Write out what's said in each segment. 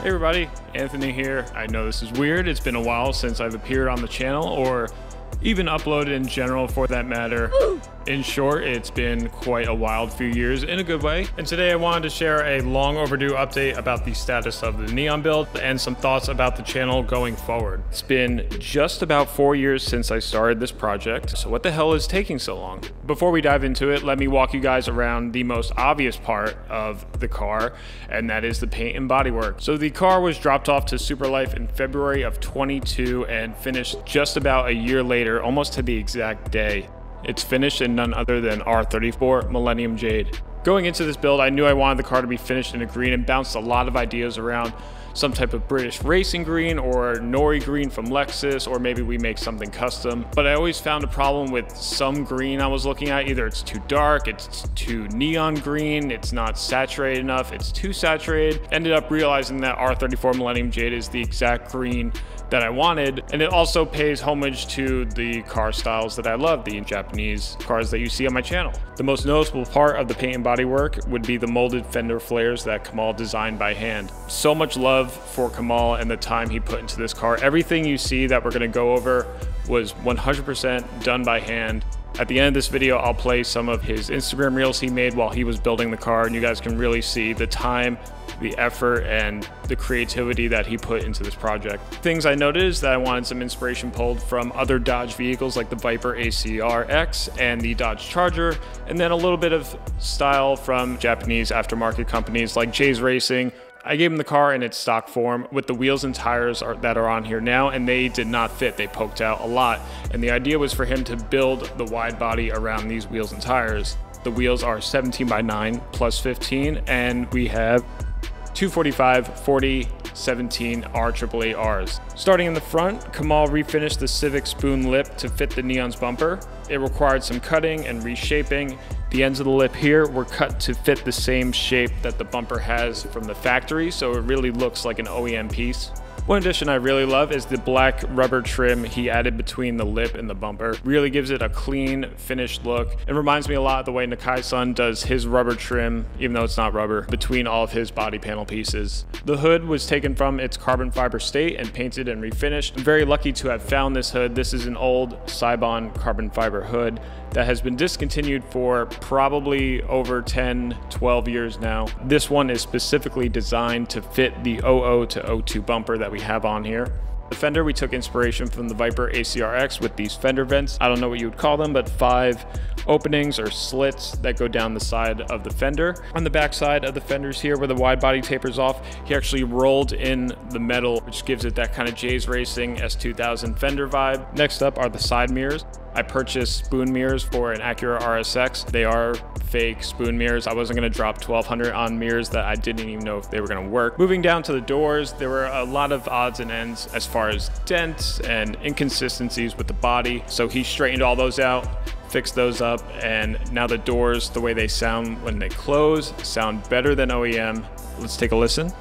Hey everybody, Anthony here. I know this is weird. It's been a while since I've appeared on the channel or even uploaded in general for that matter. In short, it's been quite a wild few years in a good way. And today I wanted to share a long overdue update about the status of the Neon build and some thoughts about the channel going forward. It's been just about 4 years since I started this project, so what the hell is taking so long? Before we dive into it, let me walk you guys around the most obvious part of the car, and that is the paint and bodywork. So the car was dropped off to Superlife in February of 22 and finished just about a year later, almost to the exact day. It's finished in none other than R34 Millennium Jade. Going into this build, I knew I wanted the car to be finished in a green and bounced a lot of ideas around some type of British racing green or Nori green from Lexus, or maybe we make something custom. But I always found a problem with some green I was looking at. Either it's too dark, it's too neon green, it's not saturated enough, it's too saturated. Ended up realizing that R34 Millennium Jade is the exact green that I wanted, and it also pays homage to the car styles that I love, the Japanese cars that you see on my channel. The most noticeable part of the paint and body work would be the molded fender flares that Kamal designed by hand. So much love for Kamal and the time he put into this car. Everything you see that we're going to go over was 100% done by hand. At the end of this video, I'll play some of his Instagram reels he made while he was building the car, and you guys can really see the time, the effort, and the creativity that he put into this project. Things I noted is that I wanted some inspiration pulled from other Dodge vehicles like the Viper ACR-X and the Dodge Charger, and then a little bit of style from Japanese aftermarket companies like Jay's Racing. I gave him the car in its stock form with the wheels and tires that are on here now, and they did not fit. They poked out a lot. And the idea was for him to build the wide body around these wheels and tires. The wheels are 17 by 9 plus 15, and we have 245, 40, 17 RAAARs. Starting in the front, Kamal refinished the Civic spoon lip to fit the Neon's bumper. It required some cutting and reshaping. The ends of the lip here were cut to fit the same shape that the bumper has from the factory, so it really looks like an OEM piece. One addition I really love is the black rubber trim he added between the lip and the bumper. Really gives it a clean, finished look. It reminds me a lot of the way Nakai-san does his rubber trim, even though it's not rubber, between all of his body panel pieces. The hood was taken from its carbon fiber state and painted and refinished. I'm very lucky to have found this hood. This is an old Saibon carbon fiber hood that has been discontinued for probably over 10, 12 years now. This one is specifically designed to fit the 00 to 02 bumper that we have on here. The fender, we took inspiration from the Viper ACR-X with these fender vents. I don't know what you would call them, but 5 openings or slits that go down the side of the fender. On the back side of the fenders here where the wide body tapers off, he actually rolled in the metal, which gives it that kind of Jay's Racing S2000 fender vibe. Next up are the side mirrors. I purchased spoon mirrors for an Acura RSX. They are fake spoon mirrors. I wasn't gonna drop $1,200 on mirrors that I didn't even know if they were gonna work. Moving down to the doors, there were a lot of odds and ends as far as dents and inconsistencies with the body. So he straightened all those out, fixed those up, and now the doors, the way they sound when they close, sound better than OEM. Let's take a listen.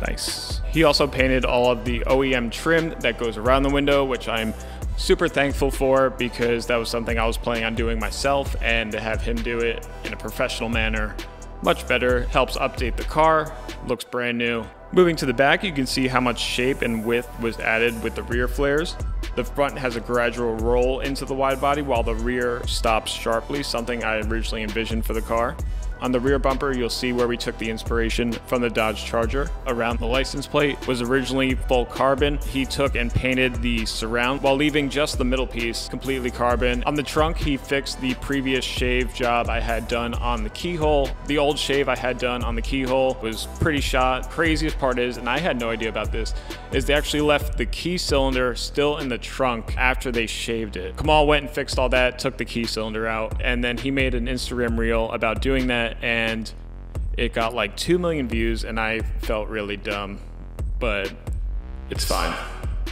Nice. He also painted all of the OEM trim that goes around the window, which I'm super thankful for because that was something I was planning on doing myself, and to have him do it in a professional manner, much better. Helps update the car, looks brand new. Moving to the back, you can see how much shape and width was added with the rear flares. The front has a gradual roll into the wide body while the rear stops sharply, something I originally envisioned for the car. On the rear bumper, you'll see where we took the inspiration from the Dodge Charger. Around the license plate was originally full carbon. He took and painted the surround while leaving just the middle piece completely carbon. On the trunk, he fixed the previous shave job I had done on the keyhole. The old shave I had done on the keyhole was pretty shot. Craziest part is, and I had no idea about this, is they actually left the key cylinder still in the trunk after they shaved it. Kamal went and fixed all that, took the key cylinder out, and then he made an Instagram reel about doing that, and it got like 2 million views, and I felt really dumb, but it's fine.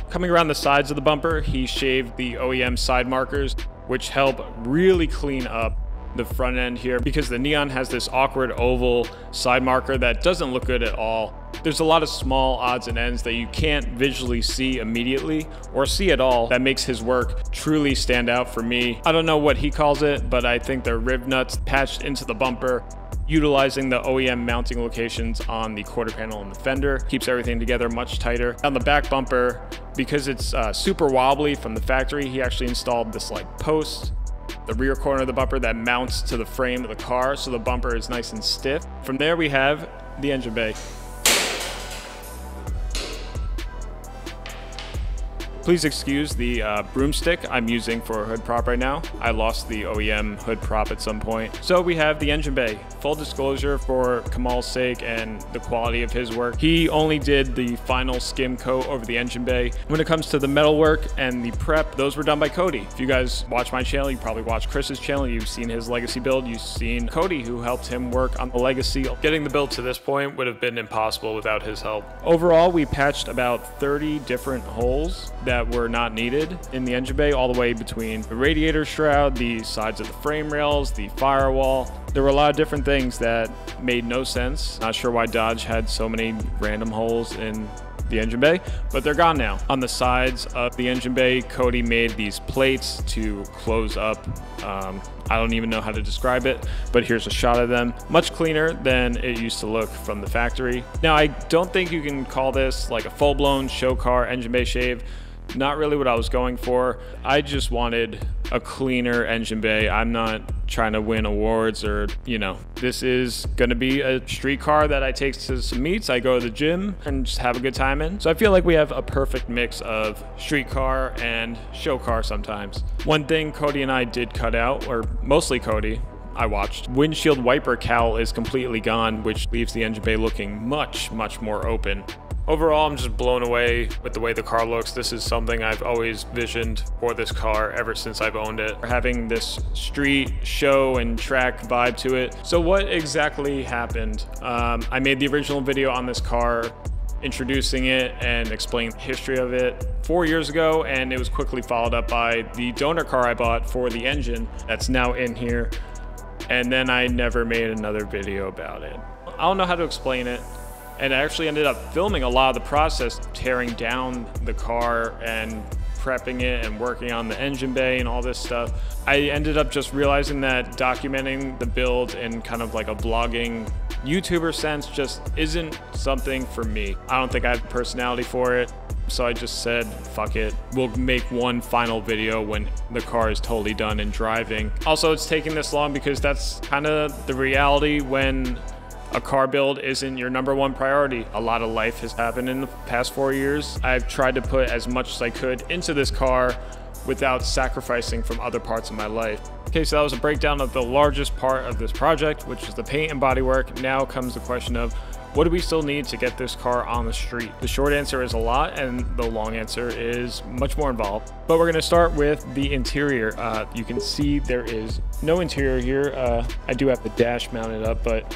Coming around the sides of the bumper, he shaved the OEM side markers, which help really clean up the front end here because the Neon has this awkward oval side marker that doesn't look good at all. There's a lot of small odds and ends that you can't visually see immediately or see at all that makes his work truly stand out for me. I don't know what he calls it, but I think they're rib nuts patched into the bumper. utilizing the OEM mounting locations on the quarter panel and the fender. Keeps everything together much tighter. On the back bumper, because it's super wobbly from the factory, he actually installed this like post, the rear corner of the bumper that mounts to the frame of the car, so the bumper is nice and stiff. From there we have the engine bay. Please excuse the broomstick I'm using for a hood prop right now. I lost the OEM hood prop at some point. So we have the engine bay. Full disclosure for Kamal's sake and the quality of his work, he only did the final skim coat over the engine bay. When it comes to the metal work and the prep, those were done by Cody. If you guys watch my channel, you probably watch Chris's channel, you've seen his legacy build, you've seen Cody who helped him work on the legacy. Getting the build to this point would have been impossible without his help. Overall, we patched about 30 different holes that were not needed in the engine bay, all the way between the radiator shroud, the sides of the frame rails, the firewall. There were a lot of different things that made no sense. Not sure why Dodge had so many random holes in the engine bay, but they're gone now. On the sides of the engine bay, Cody made these plates to close up. I don't even know how to describe it, but here's a shot of them. Much cleaner than it used to look from the factory. Now, I don't think you can call this like a full-blown show car engine bay shave. Not really what I was going for. I just wanted a cleaner engine bay. I'm not trying to win awards or, you know, this is gonna be a street car that I take to some meets. I go to the gym and just have a good time in. So I feel like we have a perfect mix of street car and show car sometimes. One thing Cody and I did cut out, or mostly Cody, I watched, windshield wiper cowl is completely gone, which leaves the engine bay looking much more open. Overall, I'm just blown away with the way the car looks. This is something I've always visioned for this car ever since I've owned it. Having this street show and track vibe to it. So what exactly happened? I made the original video on this car, introducing it and explaining the history of it 4 years ago, and it was quickly followed up by the donor car I bought for the engine that's now in here. And then I never made another video about it. I don't know how to explain it. And I actually ended up filming a lot of the process, tearing down the car and prepping it and working on the engine bay and all this stuff. I ended up just realizing that documenting the build in kind of like a vlogging YouTuber sense just isn't something for me. I don't think I have the personality for it. So I just said, fuck it. We'll make one final video when the car is totally done and driving. Also, it's taking this long because that's kind of the reality when a car build isn't your #1 priority. A lot of life has happened in the past 4 years. I've tried to put as much as I could into this car without sacrificing from other parts of my life. Okay, so that was a breakdown of the largest part of this project, which is the paint and bodywork. Now comes the question of, what do we still need to get this car on the street? The short answer is a lot, and the long answer is much more involved. But we're gonna start with the interior. You can see there is no interior here. I do have the dash mounted up, but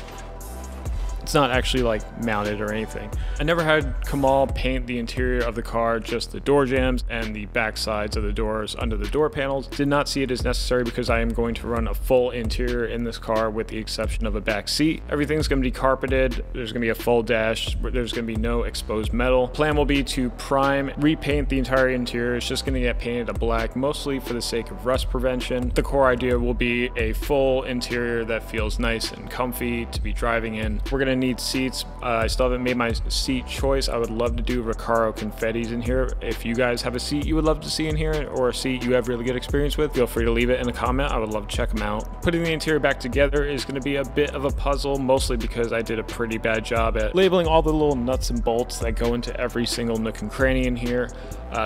it's not actually like mounted or anything. I never had Kamal paint the interior of the car, just the door jambs and the back sides of the doors under the door panels. Did not see it as necessary because I am going to run a full interior in this car with the exception of a back seat. Everything's gonna be carpeted. There's gonna be a full dash. There's gonna be no exposed metal. Plan will be to prime, repaint the entire interior. It's just gonna get painted a black, mostly for the sake of rust prevention. The core idea will be a full interior that feels nice and comfy to be driving in. We're gonna need seats. I still haven't made my seat choice. I would love to do Recaro confettis in here. If you guys have a seat you would love to see in here, or a seat you have really good experience with, feel free to leave it in a comment. I would love to check them out. Putting the interior back together is going to be a bit of a puzzle, mostly because I did a pretty bad job at labeling all the little nuts and bolts that go into every single nook and cranny in here.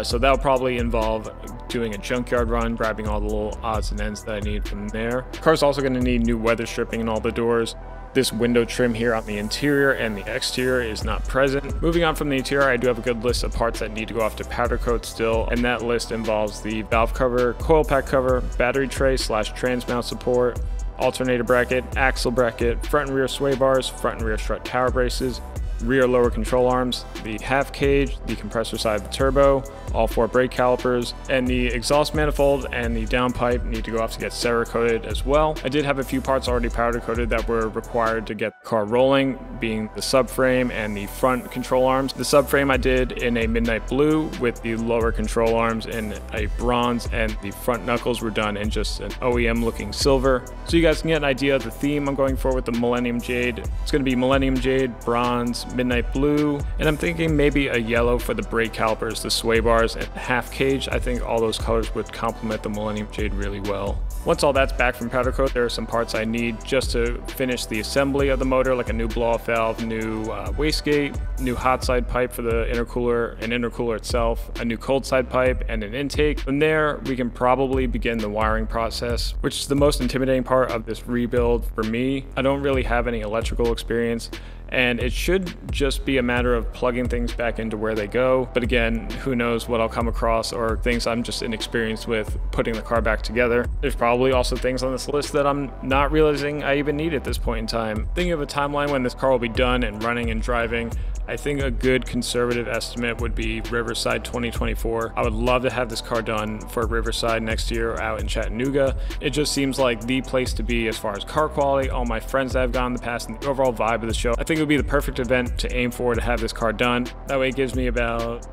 So that'll probably involve doing a junkyard run, grabbing all the little odds and ends that I need from there. Car's also going to need new weather stripping in all the doors. This window trim here on the interior and the exterior is not present. Moving on from the interior, I do have a good list of parts that need to go off to powder coat still, and that list involves the valve cover, coil pack cover, battery tray / trans mount support, alternator bracket, axle bracket, front and rear sway bars, front and rear strut tower braces, rear lower control arms, the half cage, the compressor side of the turbo, all 4 brake calipers, and the exhaust manifold and the downpipe need to go off to get Cerakoted as well. I did have a few parts already powder coated that were required to get the car rolling, being the subframe and the front control arms. The subframe I did in a midnight blue with the lower control arms in a bronze, and the front knuckles were done in just an OEM looking silver. So you guys can get an idea of the theme I'm going for with the Millennium Jade. It's going to be Millennium Jade, bronze, midnight blue, and I'm thinking maybe a yellow for the brake calipers, the sway bars, and half cage. I think all those colors would complement the Millennium Jade really well. Once all that's back from powder coat, there are some parts I need just to finish the assembly of the motor, like a new blow-off valve, new wastegate, new hot side pipe for the intercooler and intercooler itself, a new cold side pipe, and an intake. From there, we can probably begin the wiring process, which is the most intimidating part of this rebuild for me. I don't really have any electrical experience, and it should just be a matter of plugging things back into where they go. But again, who knows what I'll come across, or things I'm just inexperienced with putting the car back together. There's probably also things on this list that I'm not realizing I even need at this point in time. Thinking of a timeline when this car will be done and running and driving, I think a good conservative estimate would be Riverside 2024. I would love to have this car done for Riverside next year out in Chattanooga. It just seems like the place to be as far as car quality, all my friends that have gone in the past, and the overall vibe of the show. I think it would be the perfect event to aim for to have this car done. That way it gives me about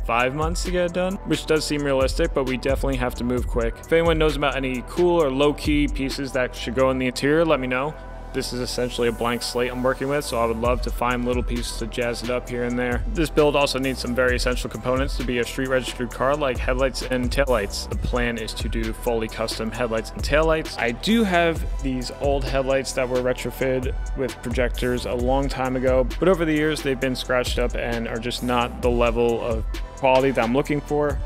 5 months to get it done, which does seem realistic, but we definitely have to move quick. If anyone knows about any cool or low-key pieces that should go in the interior, let me know. This is essentially a blank slate I'm working with, so I would love to find little pieces to jazz it up here and there. This build also needs some very essential components to be a street registered car, like headlights and taillights. The plan is to do fully custom headlights and taillights. I do have these old headlights that were retrofitted with projectors a long time ago, but over the years they've been scratched up and are just not the level of quality that I'm looking for.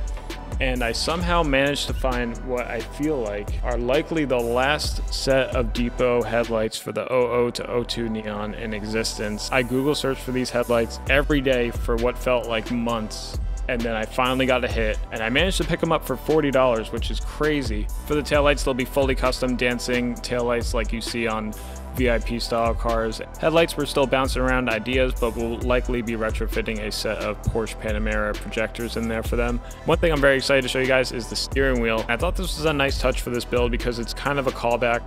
And I somehow managed to find what I feel like are likely the last set of depot headlights for the 00 to 02 neon in existence. I Google searched for these headlights every day for what felt like months, and then I finally got a hit, and I managed to pick them up for $40, which is crazy. For the taillights, they'll be fully custom dancing taillights like you see on VIP style cars. Headlights, we're still bouncing around ideas, but we'll likely be retrofitting a set of Porsche Panamera projectors in there for them. One thing I'm very excited to show you guys is the steering wheel. I thought this was a nice touch for this build because it's kind of a callback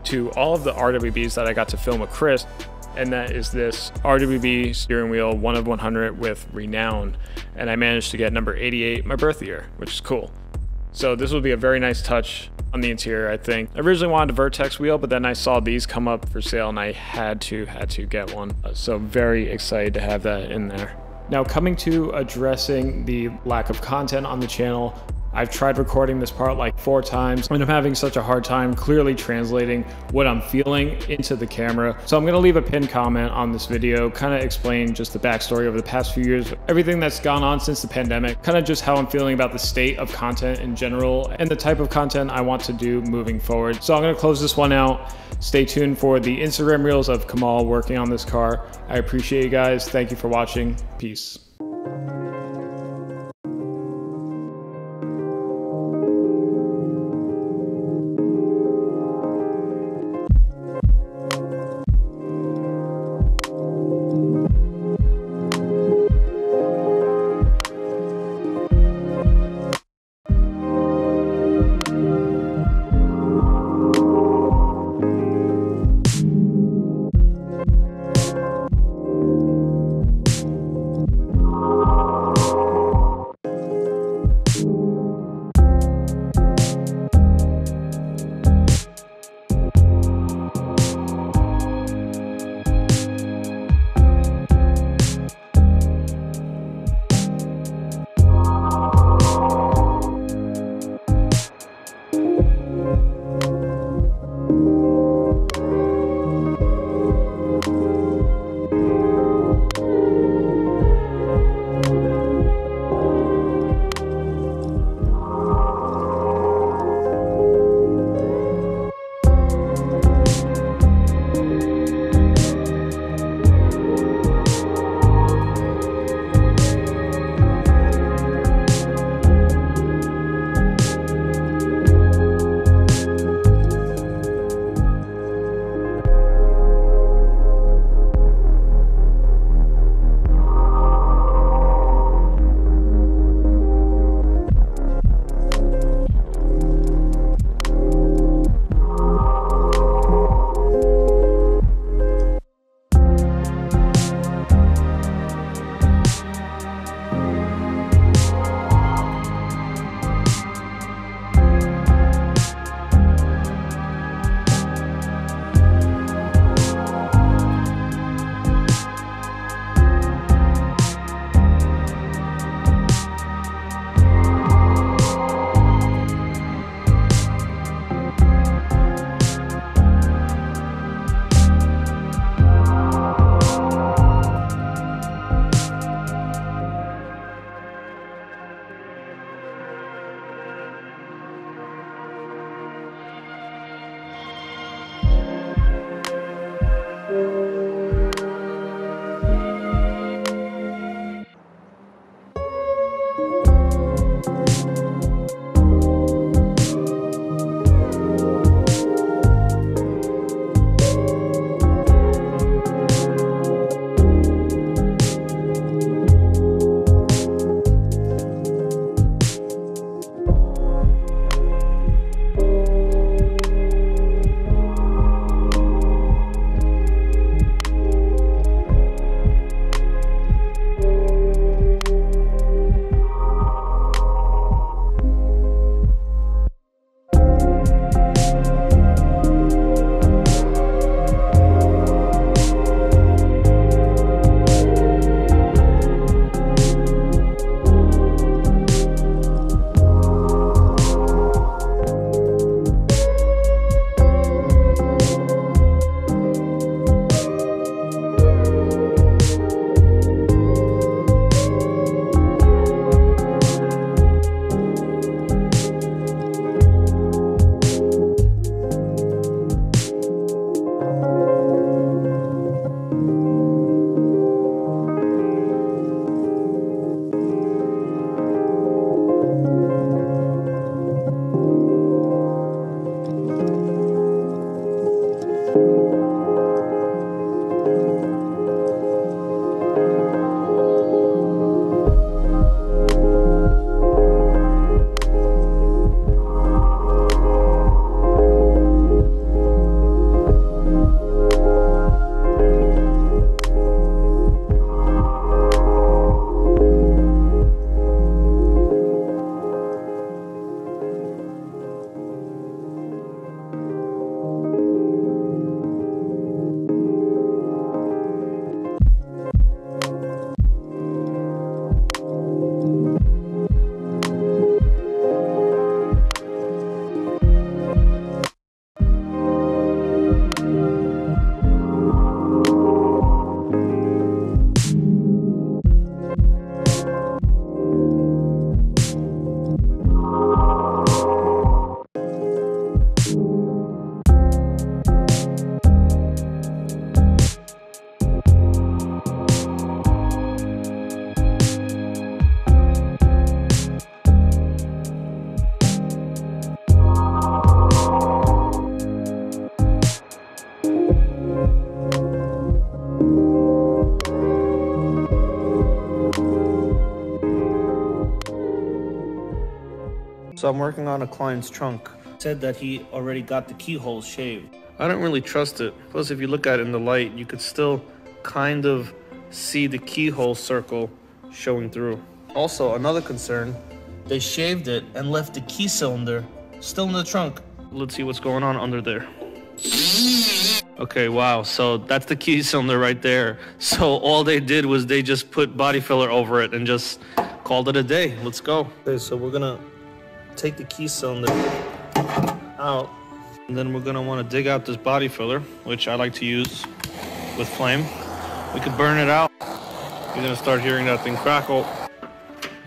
to all of the RWBs that I got to film with Chris, and that is this RWB steering wheel 1 of 100 with Renown, and I managed to get number 88 my birth year, which is cool. So this will be a very nice touch on the interior, I think. I originally wanted a Vertex wheel, but then I saw these come up for sale and I had to get one. So very excited to have that in there. Now, coming to addressing the lack of content on the channel, I've tried recording this part like 4 times and I'm having such a hard time clearly translating what I'm feeling into the camera. So I'm gonna leave a pinned comment on this video, kind of explain just the backstory over the past few years, everything that's gone on since the pandemic, kind of just how I'm feeling about the state of content in general and the type of content I want to do moving forward. So I'm gonna close this one out. Stay tuned for the Instagram reels of Kamal working on this car. I appreciate you guys. Thank you for watching. Peace. So I'm working on a client's trunk. Said that he already got the keyhole shaved. I don't really trust it. Plus, if you look at it in the light, you could still kind of see the keyhole circle showing through. Also, another concern, they shaved it and left the key cylinder still in the trunk. Let's see what's going on under there. Okay, wow, so that's the key cylinder right there. So all they did was they just put body filler over it and just called it a day. Let's go. Okay, so we're gonna take the key cylinder out, and then we're gonna wanna dig out this body filler, which I like to use with flame. We could burn it out. You're gonna start hearing that thing crackle.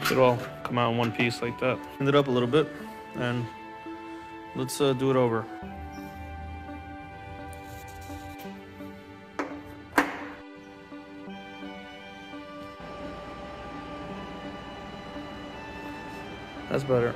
It'll all come out in one piece like that. Clean it up a little bit, and let's do it over. That's better.